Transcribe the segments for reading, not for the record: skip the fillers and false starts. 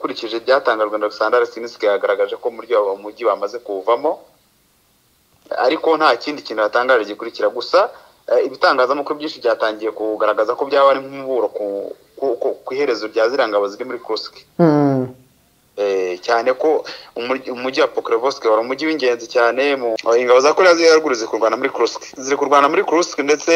ukurikije byatangajwe na Alexander Siniski yagaragaje ko umujyi bamaze kuvamo ariko nta kindi kintu yatangaje gikurikira gusa ibitangazamakuru byinshi byatangiye kugaragaza ko byaba ari nk'umuburo ku iherezo rya zirangabo ziri muri Kursk cyane ko umujyi wa Pokrovsk wari umujyi w'ingenzi cyane mu ingabo za Korea z'Haruguru ziri kurwana muri Kursk ndetse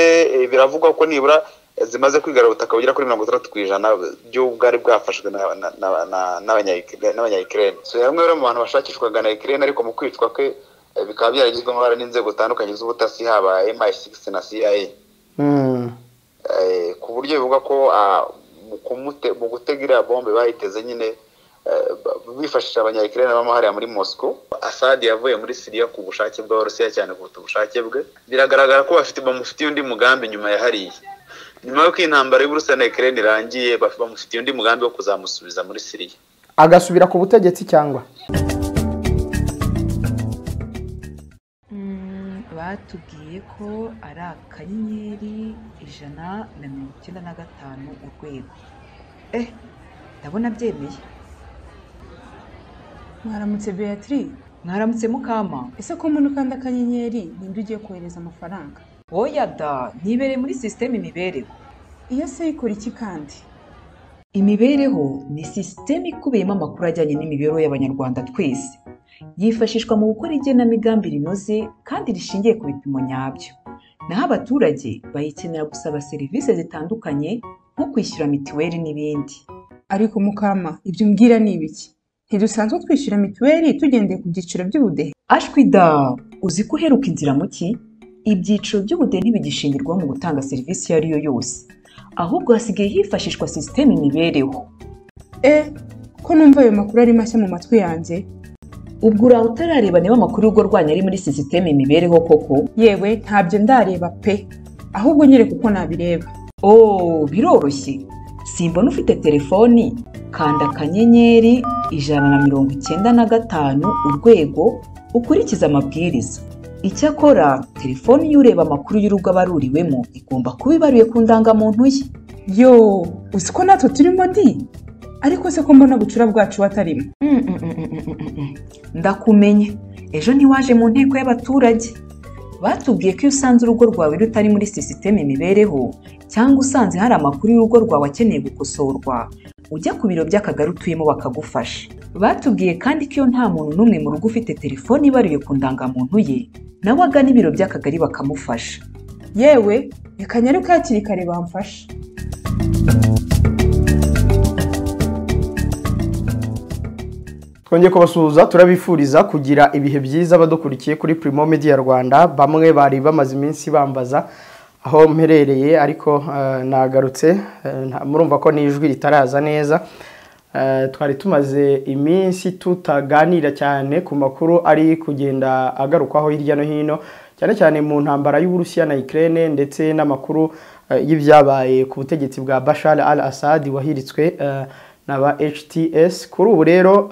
biravugwa ko nibura zimaze kwigarura ubutaka bugera kuri 60% by'ubwari bwafashwe n'abanya-Ukraine. So yamwe rero mu bantu bashakishwaga na Ukraine ariko mu kwicwa ke bikaba byaragizwemo hari n'inzego zitandukanye z'ubutasi haba MI6 na CIA. Ku buryo bivuga ko mu gutegera bombe bayiteze nyine bifashisha abanya-Ukraine bamahariya muri Moscow. Assad yavuye muri Syria ku bushake bw'Abarusiya cyane kuruta ubushake bwe. Biragaragara ko bamufitiye undi mugambi nyuma ya hariya. Nyuma y'uko intambara y'Uburusiya na Ukraine irangiye bamufitiye undi mugambi wo kuzamusubiza muri Syria agasubira ku butegetsi cyangwa batubwiye ko ari akanyenyeri 195 urwego. Ndabona byemeye. Mwaramutse Beatrice. Mwaramutse Mukama. Ese ko umuntu kanda akanyenyeri ninde ugiye kohereza amafaranga? Oya da, nibereye muri systeme imibereho. Iyo se ikora iki kandi? Imibereho ni systeme ikubiyemo amakuru ajyanye n'imibereho y'abanyarwanda twese. Yifashishwa mu gukora igenamigambi rinoze kandi rishingiye ku bipimo nyabyo. Naho abaturage bayikenera gusaba serivisi zitandukanye nko kwishyura mituweli n'ibindi. Ariko Mukama, ibyo umbwira ni ibiki? Ntidusanzwe twishyura mituweli tugendeye ku byiciro by'ubudehe? Ashwi da, uzi ko uheruka inzira muki? Ibyiciro by'ubudehe ntibigishingirwaho mu gutanga serivisi iyo ari yo yose, ahubwo hasigaye hifashishwa systeme imibereho. Ko numva ayo makuru ari mashya mu matwi yanjye. Ubwo uraho utarareba niba amakuru y'urugo rwanyu ari muri systeme imibereho koko? Yewe ntabyo ndareba pe, ahubwo nyereka uko nabireba. Biroroshye. Simbona ufite telefoni, kanda akanyenyeri 195 urwego ukurikiza amabwiriza. Icyakora telefoni y'ureba amakuru y'urugo abaruriwemo igomba kuba ibaruye ku ndangamuntu ye. Uzi ko natwe turimo di? Ariko se ko mbona bucura bwacu batarimo? Ndakumenye. Ejo ntiwaje mu nteko y'abaturage. Batubwiye ko iyo usanze urugo rwawe rutari muri systeme imibereho cyangwa usanze hari amakuru y'urugo rwawe akeneye gukosorwa, ujya ku biro by'akagari utuyemo bakagufasha. Batubwiye kandi ko iyo nta muntu n'umwe mu rugo ufite telefoni ibaruye ku ndangamuntu ye, nawe agana ibiro by'akagari bakamufasha. Yewe reka nyaruke hakiri kare bamfasha. twongeye kubasuhuza, turabifuriza kugira ibihe byiza badukurikiye kuri Primo Media Rwanda. Bamwe bari bamaze iminsi bambaza aho mperereye ariko nagarutse, murumva ko nijwi ritaraza neza. Twari tumaze iminsi tutaganira cyane ku makuru ari kugenda agarukwaho hirya no hino, cyane cyane mu ntambara y'Uburusiya na Ukraine ndetse n'amakuru y'ibyabaye ku butegetsi bwa Bashar al-Assad wahiritswe n'aba HTS. Kuri ubu rero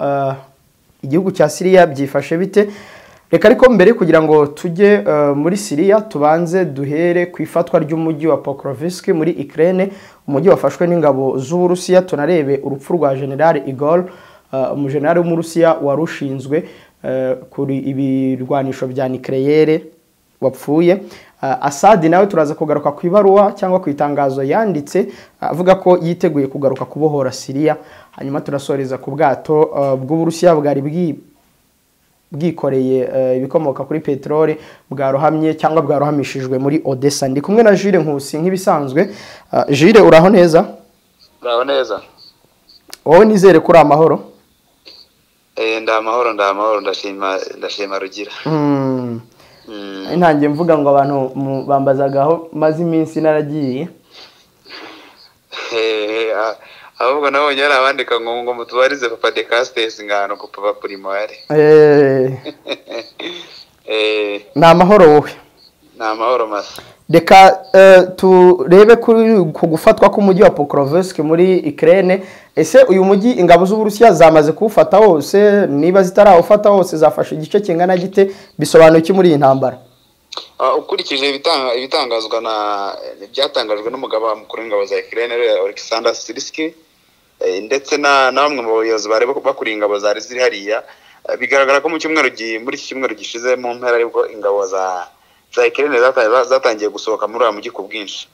igihugu cya Syria byifashe bite? Reka ariko mbere kugira ngo tujye muri Syria tubanze duhere ku ifatwa ry'umujyi wa Pokrovsk muri Ukraine, umujyi wafashwe n'ingabo z'Uburusiya. Tunarebe urupfu rwa General Igor, umujenerali w'Umurusiya warushinzwe kuri ibirwanisho bya nucleaire wapfuye. Assad nawe turaza kugaruka ku ibaruwa cyangwa ku itangazo yanditse avuga ko yiteguye kugaruka kubohora Syria. Hanyuma turasoreza ku bwato bw'Uburusiya bwari bwikoreye ibikomoka kuri petrole bwarohamye cyangwa bwarohamishijwe muri Odessa. Ndi kumwe na Jules Nkusi nk'ibisanzwe. Jules, uraho neza? Uraho neza. Wowe nizere kuri amahoro? Ndamahoro ndashima rugira. Ntangiye mvuga ngo abantu bambazagaho maze iminsi naragiye. Ahubwo nabonye ari abandika ngo mutubarize Papa de Castes ngano ku Papa Primare. Na amahoro wowe? Na amahoro masa. Reka turebe ku gufatwa k'umujyi wa Pokrovsk muri Ukraine. Ese uyu mujyi ingabo z'Uburusiya zamaze kuwufata wose? Niba zitarawufata wose zafashe igice kingana gite? Bisobanuye iki muri iyi ntambara? Ukurikije ibitangazwa byatangajwe n'umugaba mukuru w'ingabo za Ukraine Alexander Siniski, ndetse na bamwe mu bayobozi bari bakuriye ingabo zari ziri hariya. Bigaragara ko muri iki cyumweru gishize mu mpera aribwo ingabo za Ukraine zatangiye gusohoka muri uwo mujyi ku bwinshi.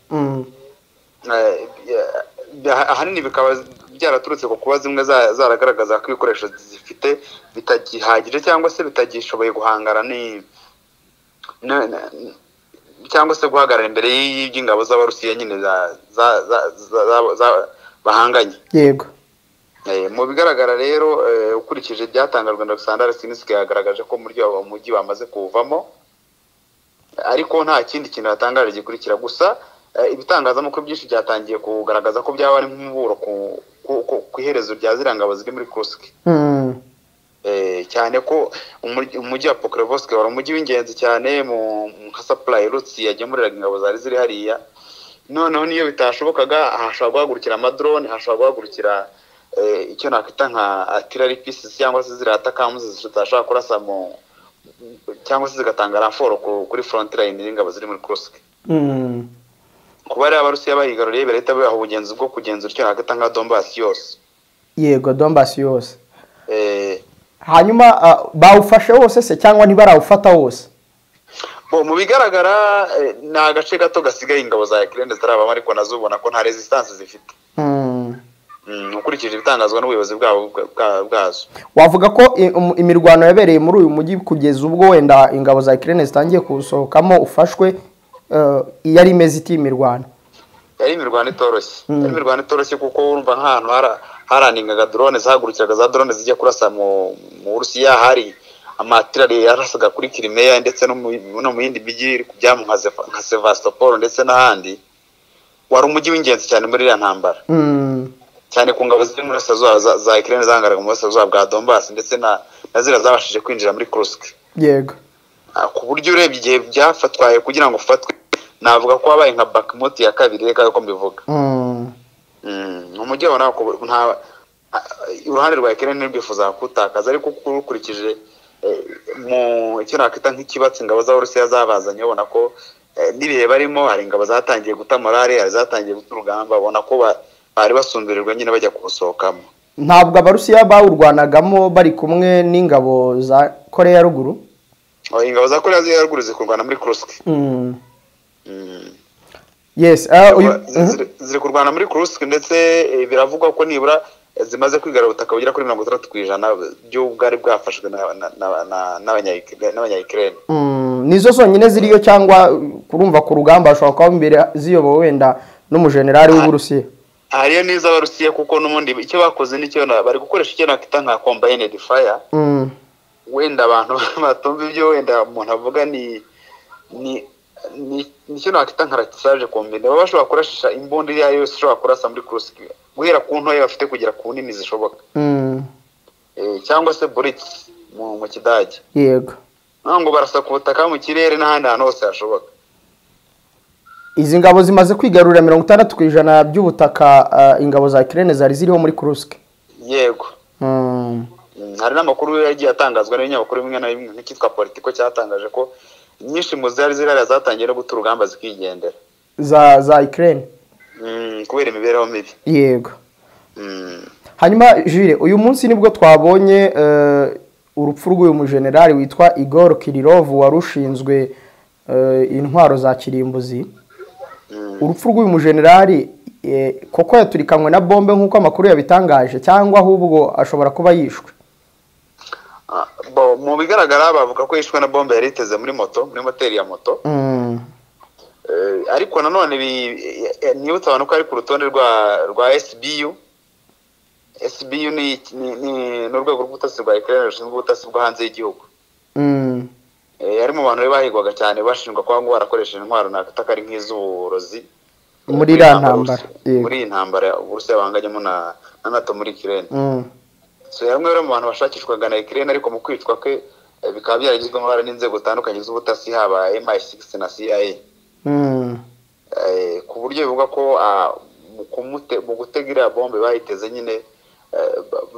Ahanini bikaba byaraturutse ku kuba zimwe zaragaragaza ko ibikoresho zifite bitagihagije cyangwa se bitagishoboye guhangara cyangwa se guhagarara imbere y'ingabo z'Abarusiya nyine bahanganye. Yego. Mu bigaragara rero ukurikije byatangajwe na Alexander Sinitsky yagaragaje ko muri uwo mujyi bamaze kuvamo, ariko nta kindi kintu yatangaje gikurikira. Gusa ibitangazamakuru byinshi byatangiye kugaragaza ko byaba ari nk'umuburo ku iherezo rya ziriya ngabo ziri muri Kursk. Cyane ko umujyi wa Pokrovsk wari umujyi w'ingenzi cyane nka supply routes yagemuriraga ingabo zari ziri hariya. Noneho niyo bitashobokaga hashobora guhagurukira amadrone, hashobora guhagurukira icyo nakwita nka artillery pieces cyangwa se zirata kamuzi zitashobora kurasa cyangwa se zigatanga ramforo kuri front line y'ingabo ziri muri Kursk. Kuba ari Abarusiya bayigaruriye leta baha ubugenzi bwo kugenzura icyo nakwita nka Donbass yose. Yego, Donbass yose. Hanyuma bawufashe wose se cyangwa ntibarawufata wose? Mu bigaragara ni agace gato gasigaye ingabo za Ukraine zitarabamo, ariko nazo ubona ko nta resistance zifite. Ukurikije ibitangazwa n'ubuyobozi bwazo. Wavuga ko imirwano yabereye muri uyu mujyi kugeza ubwo wenda ingabo za Ukraine zitangiye kusohokamo ufashwe yari imeze iti imirwano? Yari imirwano itoroshye. Yari imirwano itoroshye kuko urumva nk'ahantu haraningaga drone zahagurukiraga za drone zijya kurasa mu Burusiya, hari amatirari yarasaga kuri Crimea ndetse no mu yindi mijyi kubyamu nka Sevastopol ndetse n'ahandi. Wari umujyi w'ingenzi cyane muri iriya ntambara. Cyane ku ngabo ziri muri za Ukraine zahangaraga mu burasirazuba bwa Donbass ndetse na zira zabashije kwinjira muri Kursk. Yego. Ku buryo urebye igihe byafatwaye kugira ngo ufatwe, navuga ko wabaye nka Bakhmut ya kabiri, reka ko mbivuga. Umujyi wabona ko uruhande rwa Ukraine ntibifuza kutakaza, ariko ukurikije mu icyo nakwita nk'ikibatsi ingabo z'Abarusiya zabazanye, ubona ko n'ibihe barimo hari ingabo zatangiye guta morale, hari zatangiye guta urugamba, ubona ko bari basumbirirwa nyine bajya kusohokamo. Ntabwo Abarusiya bawurwanagamo bari kumwe n'ingabo za Korea ya ruguru? Ingabo za Korea ya ruguru zikurwana muri Kursk. Yes. Ziri kurwana muri Kursk, ndetse biravugwa ko nibura zimaze kwigarura ubutaka bugera kuri 60% by'ubwari bwafashwe n'abanya-Ukraine. Nizo zonyine ziriyo cyangwa kurumva ku rugamba hashobora kuba imbere ziyobowe wenda n'umujenerali w'Uburusiya? Hariyo n'iza Abarusiya kuko n'ubundi icyo bakoze nicyo bari gukoresha icyo nakita nka combined fire. Wenda abantu batumva ibyo wenda umuntu avuga nicyo nakita nka ratissage combine. Baba bashobora kurashisha imbunda iyo yose ishobora kurasa muri Kursk, guhera ku ntoya bafite kugera ku nini zishoboka. Cyangwa se bullets mu Kidage. Yego. Ngo barasa ku butaka mu kirere n'ahandi hantu hose hashoboka. Izi ngabo zimaze kwigarurira 60% by'ubutaka ingabo za Ukraine zari ziriho muri Kursk. Yego. Hari n'amakuru yagiye atangazwa n'ibinyamakuru bimwe na bimwe nk'ikitwa Politico cyatangaje ko nyinshi mu zari zirara zatangiye no guta urugamba zikigendera za Ukraine kubera imibereho mibi. Yego. Hanyuma Jules, uyu munsi nibwo twabonye urupfu rw'uyu mujenerali witwa Igor Kirillov warushinzwe intwaro za kirimbuzi. Urupfu rw'uyu mujenerali koko yaturikanywe na bombe nk'uko amakuru yabitangaje cyangwa ahubwo ashobora kuba yishwe? Mu bigaragara bavuga ko yishwe na bombe yari iteze muri moteri ya moto. Ariko nanone nibutsa abantu ko ari ku rutonde rwa SBU. SBU ni urwego rw'ubutasi rwa Ukraine rushinzwe ubutasi bwo hanze y'igihugu. Yari mu bantu bahigwaga cyane bashinjwa kuba ngo barakoresheje intwaro nakataka ari nk'iz'uburozi muri ntambara. Muri intambara Uburusiya bahanganyemo na NATO muri Ukraine. So yamwe mu bantu bashakishwaga na Ukraine, ariko mu kwicwa ke bikaba byaragizwe amabara n'inzego zitandukanye z'ubutasi haba MI6 na CIA. Ku buryo bivuga ko mu gutegera bombe bayiteze nyine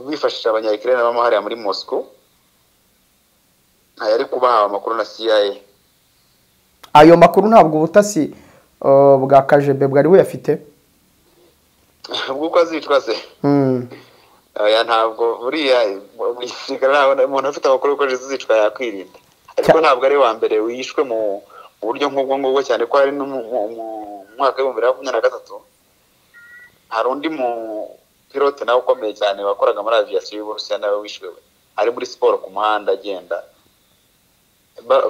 bifashisha abanya-Ukraine b'amahariya muri Moscow, yari kubaha amakuru na CIA. Ayo makuru ntabwo ubutasi bwa KGB bwari buyafite? ubwo azicwa se aya ntabwo buriya mu gisirikare umuntu afite amakuru ko zizicwa yakwirinda ariko ntabwo ari wa mbere wishwe mu buryo nk'ubwo cyane ko hari no mu mwaka wa 2023 hari undi mu pilote nawe ukomeye cyane wakoraga muri aviation y'Uburusiya nawe wishwe ari muri siporo ku muhanda agenda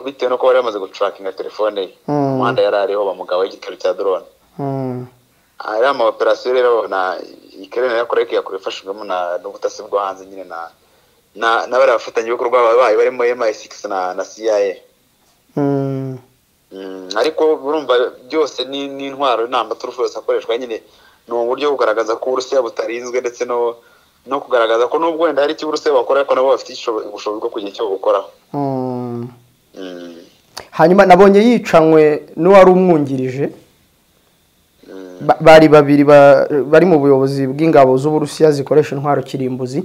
bitewe nuko bari bamaze gutrackinga telefone ye umuhanda yari ariho bamugabo igitero cya drone aya ama operation rero na Ukraine yakoreka yakorefashijwemo n'ubutasi bwo hanze nyine na bari bafatanye ibikorwa babaye barimo MI6 na CIA ariko urumva byose ni intwaro n'amba turufose akoreshwa nyine no buryo bugaragaza ko Uburusiya butarinzwe ndetse no kugaragaza ko nubwo wenda hari Uburusiya bakora ko nabo bafite ubushobozi bwo kugira icyo gukora hanyuma nabonye yicanywe n'uwari umwungirije bari babiri bari mu buyobozi bw'ingabo z'Uburusiya zikoresha intwaro kirimbuzi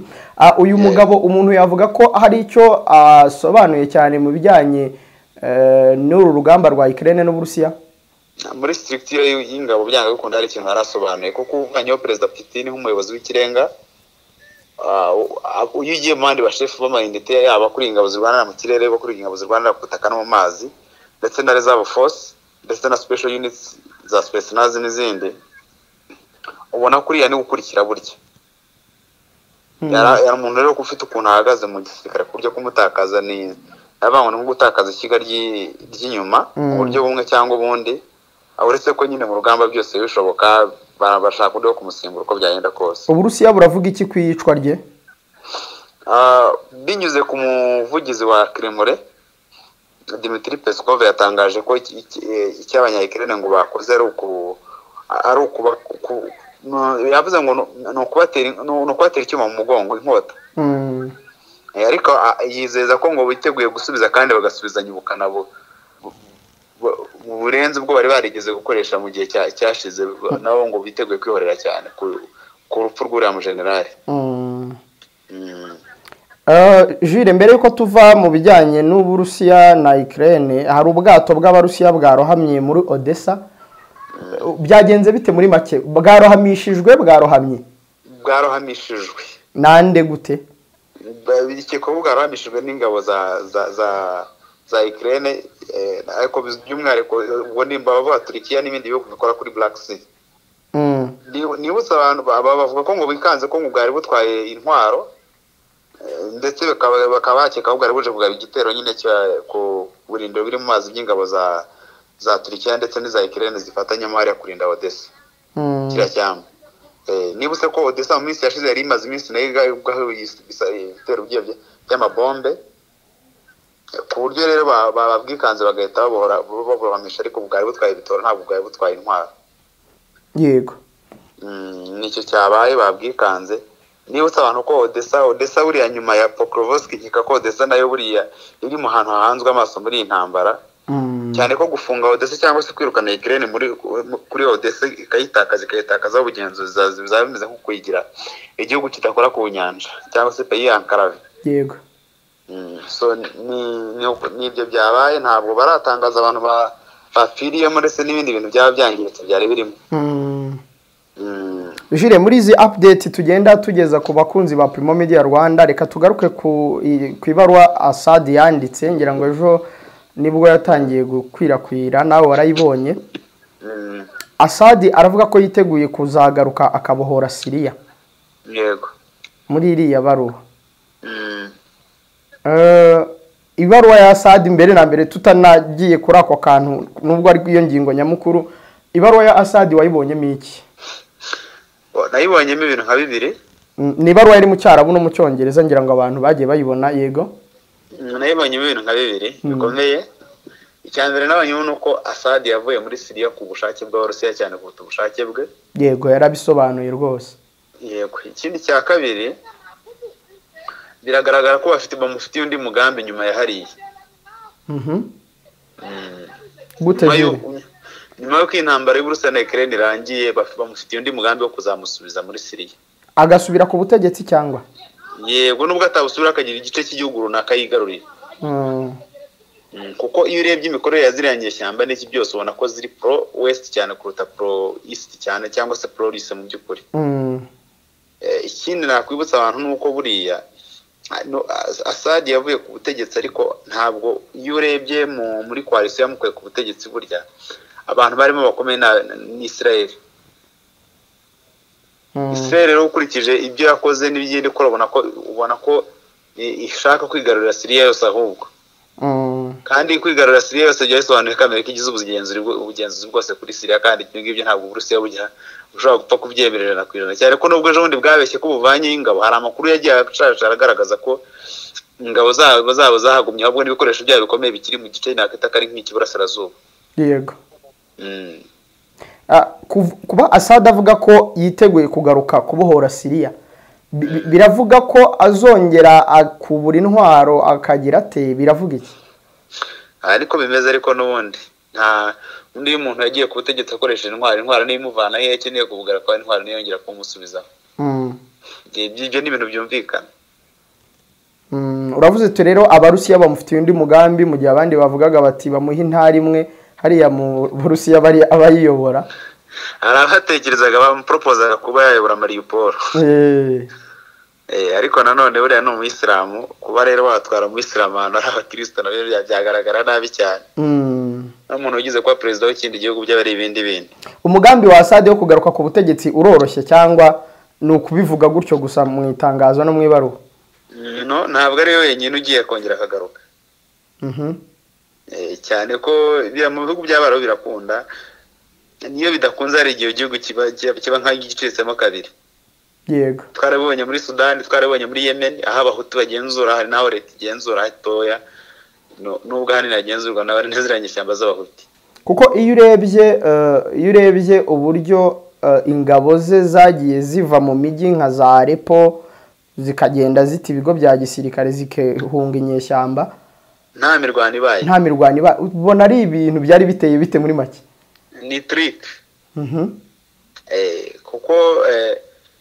uyu mugabo umuntu yavuga ko hari icyo asobanuye cyane mu bijyanye n'uru rugamba rwa Ukraine n'Uburusiya muri structure y'ingabo byanga gukunda hari ikintu harasobanuye kuko uvanyeho Perezida Putin nk'umuyobozi w'ikirenga ugiye mu bandi bashefu b'amayinite yaba kuri ingabo zirwanira mu kirere bo kuri ingabo zirwanira ku butaka no mu mazi ndetse na reserve force ndetse na special units za spetsnaz n'izindi ubona kuriya ni gukurikira burya yari umuntu rero ufite ukuntu ahagaze mu gisirikare ku buryo kumutakaza ni abangwa no gutakaza ikiga ry'inyuma mu buryo bumwe cyangwa ubundi uretse ko nyine mu rugamba byose bishoboka barabashaka uburyo kumusimbura uko byagenda kose Uburusiya buravuga iki kwiyicwa rye binyuze ku muvugizi wa Kremlin Dmitry Peskov yatangaje ko icy'abanya-Ukraine ngo bakoze ari yavuze ngo no kubatera icyuma mu mugongo inkota ariko yizeza ko ngo biteguye gusubiza kandi bagasubizanya ubukana burenze ubwo bari barigeze gukoresha mu gihe cyashize nabo ngo biteguye kwihorera cyane ku rupfu rw'uriya mu generali Jules mbere yuko tuva mu bijyanye n'Uburusiya na Ukraine hari ubwato bw'Abarusiya bwarohamye muri Odessa byagenze bite muri make bwarohamishijwe nande gute bikeko bwarohamishijwe n'ingabo za Ukraine ariko by'umwihariko ubwo nimba bava Turkiya n'ibindi bihugu bikora kuri Black Sea nibutse abantu bavuga ko ngo bikanze ko ngo bwari butwaye intwaro ndetse bakaba bakeka ko bwari buje kugaba igitero nyine ku burindiro biri mu mazi by'ingabo za Turkiya ndetse n'iza Ukraine zifatanya muri kurinda Odessa kiracyamba nibutse ko Odessa mu minsi yashize yari imaze iminsi nayo ibitero by'amabombe ku buryo rero babwikanze bagahita babohamisha ariko bwari butwaye ibitoro ntabwo bwari butwaye intwaro yego nicyo cyabaye babwikanze nibutse abantu ko Odessa buriya nyuma ya Pokrovsk nkika ko Odessa nayo buriya iri mu hantu hahanzwe amaso muri intambara cyane ko gufunga Odessa cyangwa se kwirukana Ukraine kuri Odessa ikayitakaza ubugenzuzi bizaba bimeze nko kuyigira igihugu kidakora ku nyanja cyangwa se pays enclave yego so nibyo byabaye ntabwo baratangaza abantu bapfiriyemo ndetse n'ibindi bintu byaba byangiritse byari birimo Jules muri izi update tugenda tugeza ku bakunzi ba Primo Media Rwanda reka tugaruke ku ibaruwa Assad yanditse ngira ngo ejo nibwo yatangiye gukwirakwira nawe warayibonye Assad aravuga ko yiteguye kuzagaruka akabohora Syria yego muri iriya baruwa ibaruwa ya Assad mbere na mbere tutanagiye kuri ako kantu nubwo ari iyo ngingo nyamukuru ibaruwa ya Assad wayibonyemo iki nayibonyemo ibintu nka bibiri ni ibaruwa iri mu Cyarabu no mu Cyongereza ngira ngo abantu bagiye bayibona yego nayibonyemo ibintu nka bibiri bikomeye icyambere nabanyemo nuko Assad yavuye muri Syria ku bushake bw'Abarusiya cyane kuruta ubushake bwe yego yarabisobanuye rwose yego ikindi cya kabiri biragaragara ko bamufitiye undi mugambi nyuma ya hariya gute nyuma y'uko intambara y'Uburusiya na Ukraine irangiye bamufitiye undi mugambi wo kuzamusubiza muri Syria agasubira ku butegetsi cyangwa yego nubwo atabusubira akagira igice cy'igihugu runaka yigaruriye kuko iyo urebye imikorere ya ziriya nyeshyamba n'iki byose ubona ko ziri pro west cyane kuruta pro east cyane cyangwa se pro lise mu by'ukuri. Ikindi nakwibutsa abantu nuko buriya Assad yavuye ku butegetsi ariko ntabwo iyo urebye muri coalition yamukuye ku butegetsi burya abantu barimo bakomeye ni Israel. Israel rero ukurikije ibyo yakoze n'ibigende ko ubona ko ishaka kwigarurira Syria yose ahubwo. Kandi kwigarurira Syria yose byasobanuye ko Amerika igize ubugenzuzi bwose kuri Syria kandi ibyo ntabwo Uburusiya bujya ushobora gupfa kubyemerera na kwirana cyane ko nubwo ejo bundi bwabeshye ko buvanye ingabo hari amakuru yagiye agaragaza ko ingabo zabo zahagumye ahubwo n'ibikoresho byabo bikomeye bikiri mu gice nakita kari nk'ikiburasirazuba. Yego. Kuba Assad avuga ko yiteguye kugaruka kubohora Syria biravuga ko azongera kubura intwaro akagira ate biravuga iki? Ariko bimeze ariko n'ubundi nta undi muntu yagiye ku butegetsi akoresheje intwaro n'imuvana he yakeneye kuvugara kwa intwaro niyongera kumusubiza. Ibyo ni ibintu byumvikana. Uravuze ati rero Abarusiya bamufitiye undi mugambi mu gihe abandi bavugaga bati bamuha intara imwe hariya mu Burusiya bari abayiyobora. Arabatekerezaga bamupropozaga kuba yayobora Mariupol. Ariko nanone buriya ni umuyisilamu kuba rero watwara umuyisilamu ahantu ari abakristo nabyo byagaragara nabi cyane. N'umuntu ugize kuba perezida w'ikindi gihugu by'abari ibindi. Umugambi wa Assad wo kugaruka ku butegetsi uroroshye cyangwa ni ukubivuga gutyo gusa mu itangazo no mu ibaruwa? No, ntabwo ari wenyine ugiye kongera akagaruka. Cyane ko mu bihugu by'abarabu birakunda niyo bidakunze hari igihe igihugu kiba nk'igicitsemo kabiri. Yego. Twarabonye muri Sudani, twarabonye muri Yemen aho abahutu bagenzura hari naho leta igenzura hatoya nubwo hanini agenzurwa n'abari neziranye ishyamba z'abahutu. Kuko iyo urebye uburyo ingabo ze zagiye ziva mu mijyi nka za Aleppo zikagenda zita ibigo bya gisirikare zikehunga inyeshyamba nta mirwano ibaye. Ubona ari ibintu byari biteye bite muri make? Ni trick. Kuko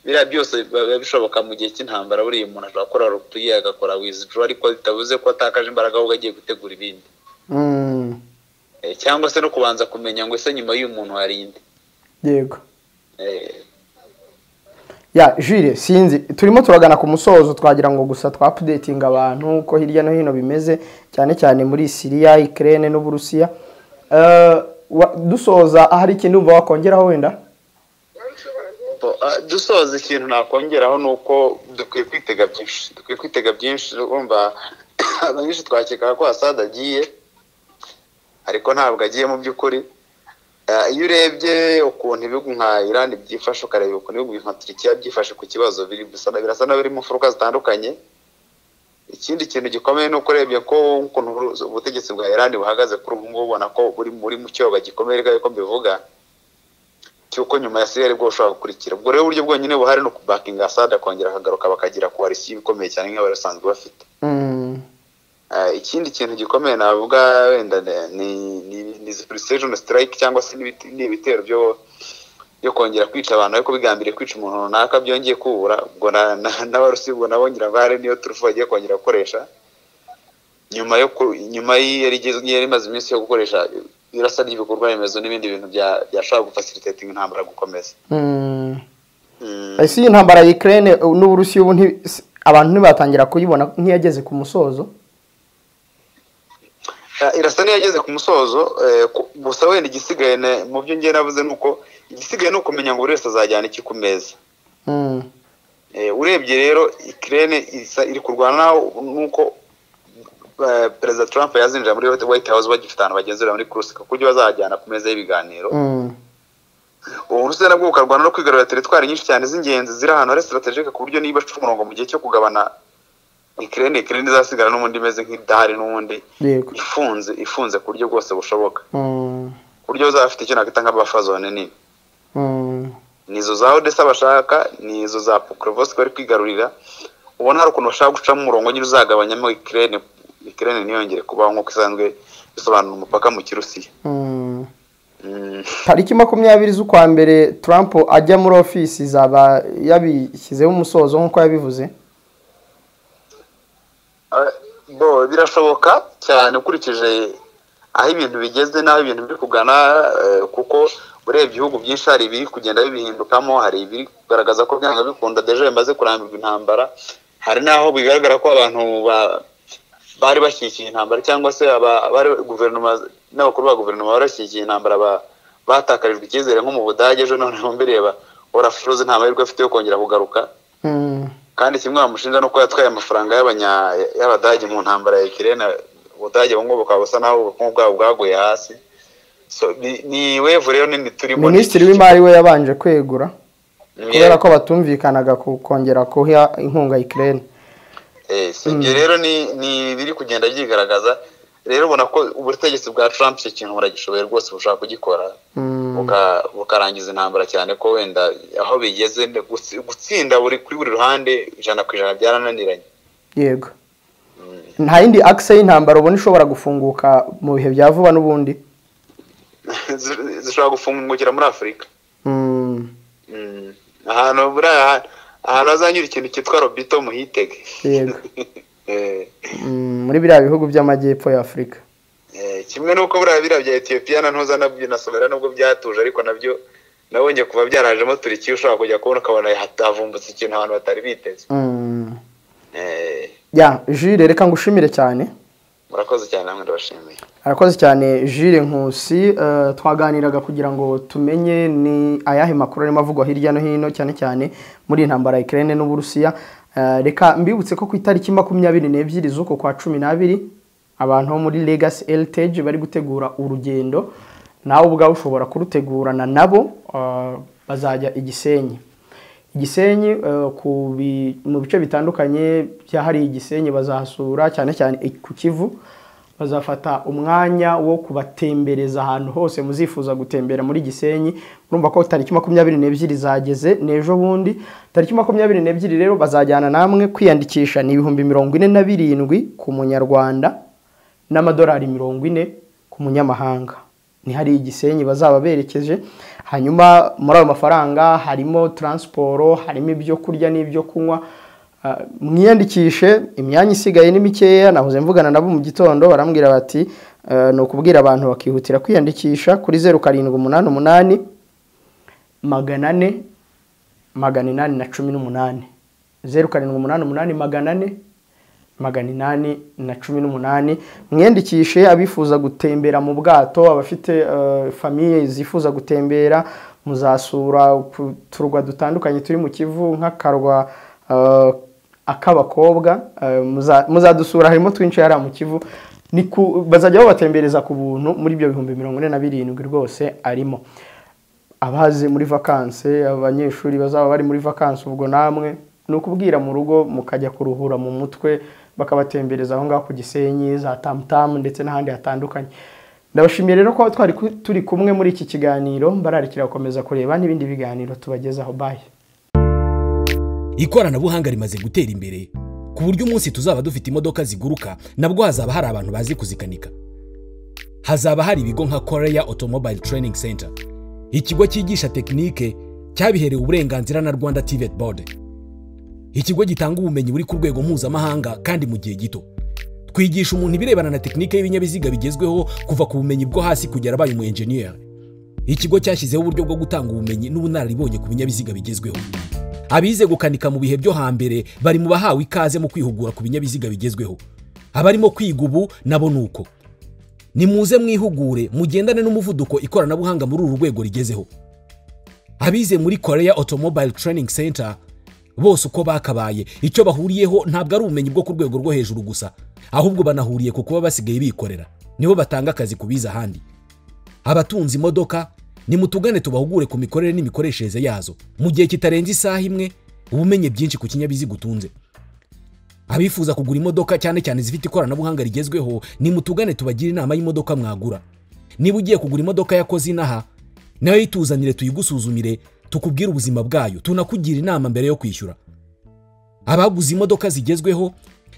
biriya byose bishoboka mu gihe cy'intambara buriya umuntu ashobora gukora rupuriye agakora withdraw ariko bitavuze ko atakaje imbaraga ahubwo agiye gutegura ibindi. Cyangwa se no kubanza kumenya ngo ese nyuma y'uyu muntu hari indi. Yego. Jules sinzi turimo turagana ku musozo twagira ngo gusa updating abantu ko hirya no hino bimeze cyane cyane muri Syria, Ukraine no Burusiya. Dusoza hari ikintu umva wakongeraho wenda? Dusoza ikintu nakongeraho nuko dukwiye kwitega byinshi urumva abanyinshi twakeka ko Assad agiye ariko ntabwo agiye mu by'ukuri. Iyo urebye ukuntu ibihugu nka Iran byifashe ukareba ukuntu ibihugu nka Turkiya byifashe ku kibazo birasa na biri mu furuka zitandukanye. Ikindi kintu gikomeye nuko urebye ko ukuntu ubutegetsi bwa Iran buhagaze kuri ubu ngubu ubona ko buri mu cyoba gikomeye ariko mbivuga cyuko nyuma ya Syria bwo ushobora gukurikira. Ubwo rero uburyo bwonyine buhari no kubakinga Assad akongera akagaruka bakagira coalition ikomeye cyane nk'abasanzwe bafite. Ikindi kintu gikomeye navuga wenda ni precision strike cyangwa se n'ibitero byo kongera kwica abantu ariko bigambiriye kwica umuntu runaka byongeye kubura. Ubwo n'Abarusiya ubwo nabongera bare niyo turufu bagiye kongera gukoresha nyuma yari imaze iminsi yo gukoresha irasa ry'ibikorwa remezo n'ibindi bintu byashobora gufacilitating intambara gukomeza. Ese intambara ya Ukraine n'Uburusiya ubu abantu ntibatangira kuyibona nk'iyageze ku musozo? Irasa n'iyageze ku musozo gusa wenda igisigaye mu byo ngiye navuze nuko igisigaye no kumenya ngo buri wese azajyana iki ku meza. Urebye rero Ukraine iri kurwana nuko Perezida Trump yazinjira muri White House bagifite abantu bagenzura muri Kursk kuko bazajyana ku meza y'ibiganiro. Uburusiya nabwo bukarwana no kwigarurira teritwari nyinshi cyane z'ingenzi ziri ahantu hari strategique ku buryo niba aca umurongo mu gihe cyo kugabana Ukraine izasigara n'ubundi imeze nk'idahari n'ubundi ifunze ku buryo bwose bushoboka. Ku buryo bazafite icyo nakita nk'abuffer zone nini. Nizo za Odessa bashaka, nizo za Pokrovsk bari kwigarurira. Ubona hari ukuntu bashaka guca mu murongo nyine uzagabanyamo Ukraine niyongere kubaho nk'uko isanzwe bisobanura umupaka mu Kirusiya. Tariki 20 z'ukwa mbere Trump ajya muri ofisi zaba yabishyizeho umusozo nk'uko yabivuze? Birashoboka cyane ukurikije aho ibintu bigeze n'aho ibintu biri kugana, kuko urebye ibihugu byinshi hari ibiri kugenda bibihindukamo, hari ibiri kugaragaza ko byanga bikunda deje bimaze kurambirwa intambara, hari n'aho bigaragara ko abantu bari bashyigikiye intambara cyangwa se abari guverinoma n'abakuru ba guverinoma barashyigikiye intambara batakarijwe icyizere nko mu Budage ejo noneho mbireba Olaf Scholz nta mahirwe afite yo kongera kugaruka. Kandi kimwe bamushinja no ko yatwaye amafaranga y'Abadage mu ntambara ya Ukraine. Ubudage bungo bukaba busa naho ubukungu bwabo bwaguye hasi. So ni wevu rero nini turimo. Minisitiri w'imari we yabanje kwegura kubera ko batumvikanaga kongera kuha inkunga Ukraine. Ibyo rero ni biri kugenda byigaragaza. Rero ubona ko ubutegetsi bwa Trump cyo kintu buragishoboye rwose bushaka kugikora bukarangiza intambara, cyane ko wenda aho bigeze gutsinda buri kuri buri ruhande 100% byarananiranye. Yego. Nta yindi axe y'intambara ubona ishobora gufunguka mu bihe bya vuba n'ubundi zishobora gufungukira muri Afurika. Ahantu azanyura ikintu cyitwa Robito muhitege. Yego. Muri biriya bihugu by'amajyepfo ya Afurika. Kimwe nuko biriya bya Ethiopia na ntuza nabyo nasomera nubwo byatuje, ariko nabyo nabonye kuva byarajemo Turkiya ushobora kujya kubona ukabona hatavumbutse ikintu abantu batari biteze. Ya Jules, reka ngushimire cyane. Murakoze cyane, namwe ndabashimiye. Arakoze cyane Jules Nkusi. Twaganiraga kugira ngo tumenye ni ayahe makuru arimo avugwa hirya no hino, cyane cyane muri intambara ya Ukraine n'Uburusiya. Reka mbibutse ko ku itariki 22 z'uko kwa 12 abantu bo muri Legacy Heritage bari gutegura urugendo, nawe ubwawe ushobora kurutegurana nabo. Bazajya Igisenyi mu bice bitandukanye byahari Igisenyi bazahasura, cyane cyane ku Kivu. Bazafata umwanya wo kubatembereza ahantu hose muzifuza gutembera muri Gisenyi. Urumva ko tariki 22 zageze nejo bundi. Tariki 22 rero bazajyana namwe kwiyandikisha ni 47,000 ku munyarwanda n'amadolari 40 ku munyamahanga. Ni hari Igisenyi bazaba berekeje. Hanyuma muri ayo mafaranga harimo transport, harimo ibyo kurya n'ibyo kunywa. Mwiyandikishe, imyanya isigaye ni mikeya. Nahoze mvugana nabo mu gitondo barambwira bati no kubwira abantu bakihutira kwiyandikisha kuri 0788 400 818 0788 818. Mwiyandikishe abifuza gutembera mu bwato, abafite famille zifuza gutembera, muzasura turwa dutandukanye turi mu Kivu nk'akarwa akabakobwa. Muzadusura harimo twinshi yari mu Kivu. Bazajya babatembereza ku buntu muri ibyo 47,000 rwose arimo. Abaze muri vacances, abanyeshuri bazaba bari muri vacances, ubwo namwe nukubwira mu rugo mukajya kuruhura mu mutwe, bakabatembereza aho ngaho ku Gisenyi, za Tamtam ndetse n'ahandi hatandukanye. Ndabashimiye rero ko twari turi kumwe muri iki kiganiro. Mbararikira gukomeza kureba n'ibindi biganiro tubagezaho. Bye. Ikoranabuhanga rimaze gutera imbere ku buryo umunsi tuzaba dufite imodoka ziguruka nabwo hazaba hari abantu bazi kuzikanika. Hazaba hari ibigo nka Korea Automobile Training Center, ikigo cyigisha tekinike cyabiherewe uburenganzira na Rwanda TVET Board. Ikigo gitanga ubumenyi buri ku rwego mpuzamahanga kandi mu gihe gito. Twigisha umuntu ibirebana na tekinike y'ibinyabiziga bigezweho kuva ku bumenyi bwo hasi kugera abaye umu engineer. Ikigo cyashyizeho uburyo bwo gutanga ubumenyi n'ubunararibonye ku binyabiziga bigezweho. Abize gukanika mu bihe byo hambere bari mu bahawe ikaze mu kwihugura ku binyabiziga bigezweho. Abarimo kwiga ubu nabo nuko. Nimuze mwihugure mugendane n'umuvuduko ikoranabuhanga muri uru rwego rigezeho. Abize muri Korea Automobile Training Center bose uko bakabaye icyo bahuriyeho ntabwo ari ubumenyi bwo ku rwego rwo hejuru gusa, ahubwo banahuriye ku kuba basigaye bikorera. Nibo batanga akazi kubiza handi. Abatunzi imodoka nimutugane tubahugure ku mikorere n'imikoreshereze yazo mu gihe kitarenze isaha imwe, ubumenye byinshi ku kinyabiziga utunze. Abifuza kugura imodoka cyane cyane zifite ikoranabuhanga rigezweho nimutugane tubagira inama y'imodoka mwagura. Niba ugiye kugura imodoka yakoze inaha nayo yituzanire tuyigusuzumire, tukubwira ubuzima bwayo, tunakugira inama mbere yo kwishyura. Abaguze imodoka zigezweho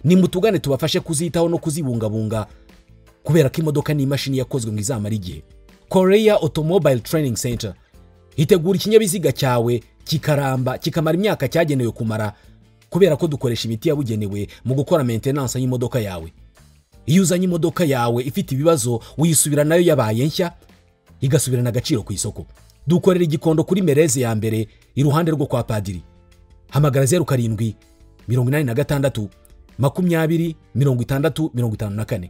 nimutugane tubafashe kuzitaho no kuzibungabunga, kubera ko imodoka ni imashini yakozwe ngo izamara igihe. Korea Automobile Training Center itegura ikinyabiziga cyawe kikaramba kikamara imyaka cyagenewe kumara, kubera ko dukoresha imiti yabugenewe mu gukora maintenance y'imodoka yawe. iyo uzanye imodoka yawe ifite ibibazo uyisubira nayo yabaye nshya igasubirana agaciro ku isoko. Dukorera i Gikondo kuri Mereze ya mbere iruhande rwo kwa Padiri. Hamagara 07 86 20 60 54.